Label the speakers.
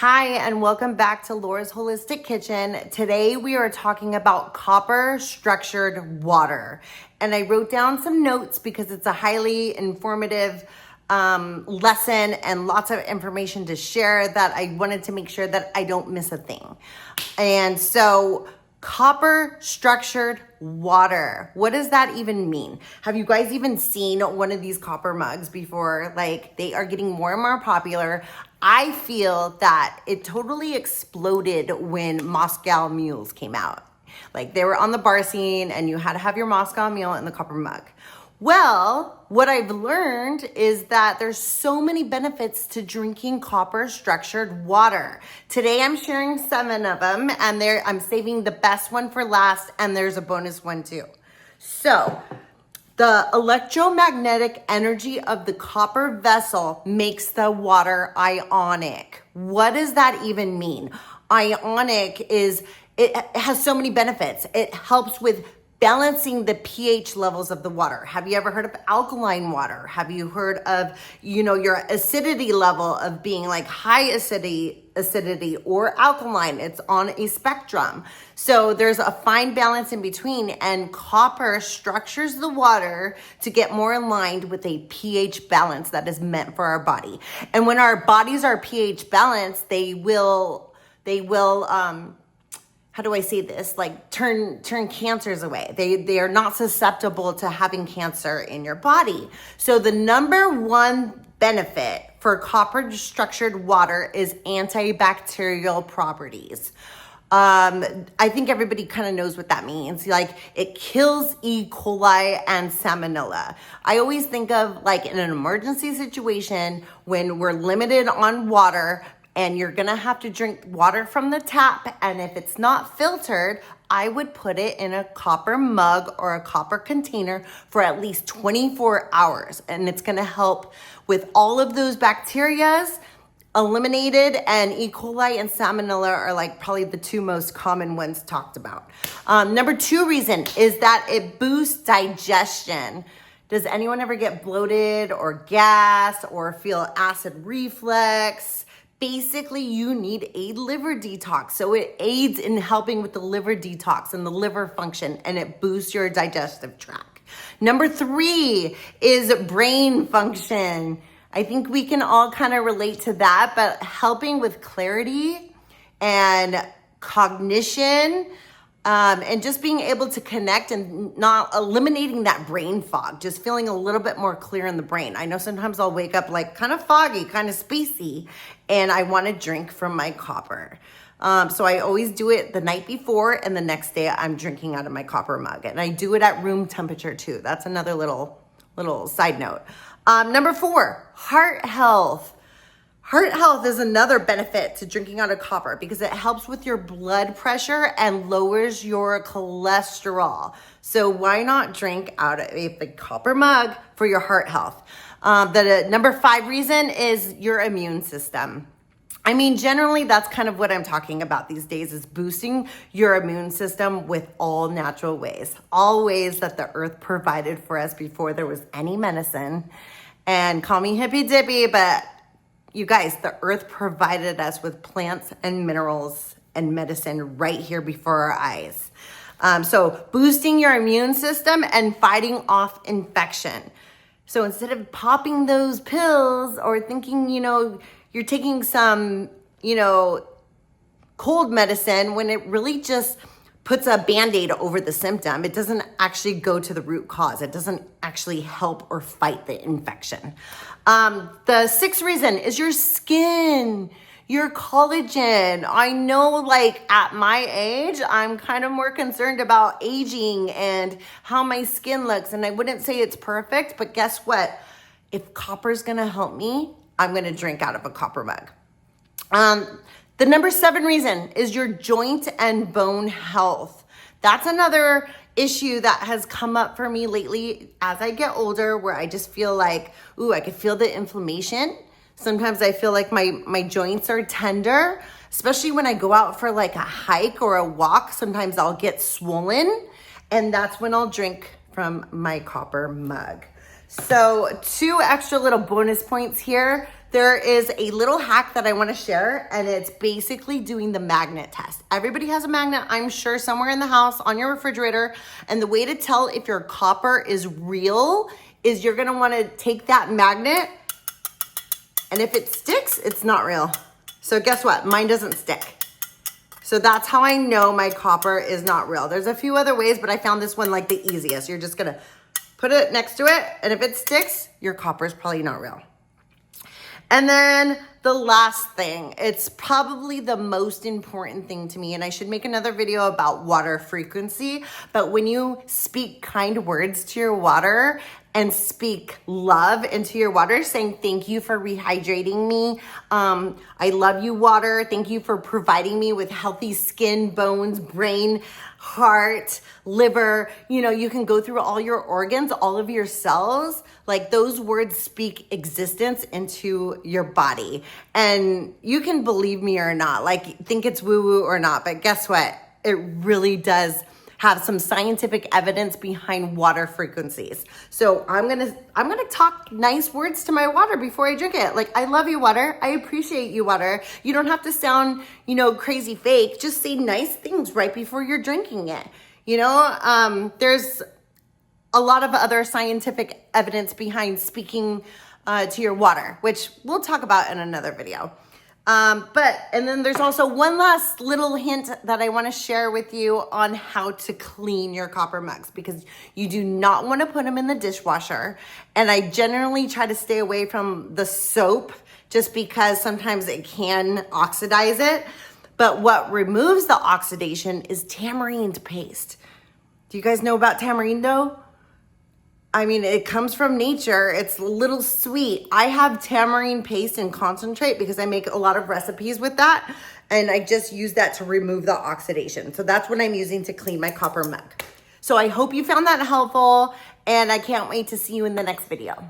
Speaker 1: Hi, and welcome back to Laura's Holistic Kitchen. Today we are talking about copper structured water. And I wrote down some notes because it's a highly informative lesson and lots of information to share that I wanted to make sure that I don't miss a thing. And so copper structured water. What does that even mean? Have you guys even seen one of these copper mugs before? Like, they are getting more and more popular. I feel that it totally exploded when Moscow mules came out. Like, they were on the bar scene and you had to have your Moscow mule in the copper mug. Well, what I've learned is that there's so many benefits to drinking copper structured water. Today I'm sharing 7 of them, and I'm saving the best one for last, and there's a bonus one too. So, the electromagnetic energy of the copper vessel makes the water ionic. What does that even mean? Ionic it has so many benefits. It helps with balancing the pH levels of the water. Have you ever heard of alkaline water? Have you heard of, your acidity level of being like high acidity or alkaline? It's on a spectrum. So there's a fine balance in between, and copper structures the water to get more aligned with a pH balance that is meant for our body. And when our bodies are pH balanced, they will how do I say this? Like turn cancers away. They are not susceptible to having cancer in your body. So the number one benefit for copper structured water is antibacterial properties. I think everybody kind of knows what that means. Like, it kills E. coli and salmonella. I always think of, like, in an emergency situation when we're limited on water and you're gonna have to drink water from the tap, and if it's not filtered, I would put it in a copper mug or a copper container for at least 24 hours. And it's gonna help with all of those bacterias eliminated, and E. coli and salmonella are like probably the 2 most common ones talked about. Number 2 reason is that it boosts digestion. Does anyone ever get bloated or gas or feel acid reflux? Basically, you need a liver detox. So it aids in helping with the liver detox and the liver function, and it boosts your digestive tract. Number 3 is brain function. I think we can all kind of relate to that, but helping with clarity and cognition, and just being able to connect and not eliminating that brain fog, just feeling a little bit more clear in the brain. I know sometimes I'll wake up like kind of foggy, kind of spacey, and I want to drink from my copper. So I always do it the night before, and the next day I'm drinking out of my copper mug. And I do it at room temperature too. That's another little side note. Number 4, heart health. Heart health is another benefit to drinking out of copper because it helps with your blood pressure and lowers your cholesterol. So why not drink out of a copper mug for your heart health? The number 5 reason is your immune system. I mean, generally, that's kind of what I'm talking about these days, is boosting your immune system with all natural ways. All ways that the earth provided for us before there was any medicine. And call me hippy dippy, but you guys, the earth provided us with plants and minerals and medicine right here before our eyes. So boosting your immune system and fighting off infection. So instead of popping those pills or thinking, you're taking some, cold medicine, when it really just puts a Band-Aid over the symptom, it doesn't actually go to the root cause. It doesn't actually help or fight the infection. The 6th reason is your skin, your collagen. I know, like, at my age, I'm kind of more concerned about aging and how my skin looks. And I wouldn't say it's perfect, but guess what? If copper's gonna help me, I'm gonna drink out of a copper mug. The number 7 reason is your joint and bone health. That's another issue that has come up for me lately as I get older, where I just feel like, I could feel the inflammation. Sometimes I feel like my joints are tender, especially when I go out for like a hike or a walk. Sometimes I'll get swollen, and that's when I'll drink from my copper mug. So 2 extra little bonus points here. there is a little hack that I want to share, and it's basically doing the magnet test. Everybody has a magnet, I'm sure, somewhere in the house on your refrigerator. And the way to tell if your copper is real is you're going to want to take that magnet, and if it sticks, it's not real. So guess what? Mine doesn't stick. So that's how I know my copper is not real. There's a few other ways, but I found this one like the easiest. You're just going to put it next to it, and if it sticks, your copper is probably not real. And then the last thing, it's probably the most important thing to me, and I should make another video about water frequency, but when you speak kind words to your water and speak love into your water, saying thank you for rehydrating me, I love you, water, thank you for providing me with healthy skin, bones, brain, heart, liver, you can go through all your organs, all of your cells, like those words speak existence into your body. And you can believe me or not, like think it's woo-woo or not, but guess what? It really does have some scientific evidence behind water frequencies. So I'm gonna talk nice words to my water before I drink it. Like, I love you, water. I appreciate you, water. You don't have to sound, crazy fake. Just say nice things right before you're drinking it. There's a lot of other scientific evidence behind speaking to your water, which we'll talk about in another video. And then there's also one last little hint that I want to share with you on how to clean your copper mugs, because you do not want to put them in the dishwasher. And I generally try to stay away from the soap just because sometimes it can oxidize it. But what removes the oxidation is tamarind paste. Do you guys know about tamarindo? I mean, it comes from nature. It's a little sweet. I have tamarind paste and concentrate because I make a lot of recipes with that. And I just use that to remove the oxidation. So that's what I'm using to clean my copper mug. So I hope you found that helpful, and I can't wait to see you in the next video.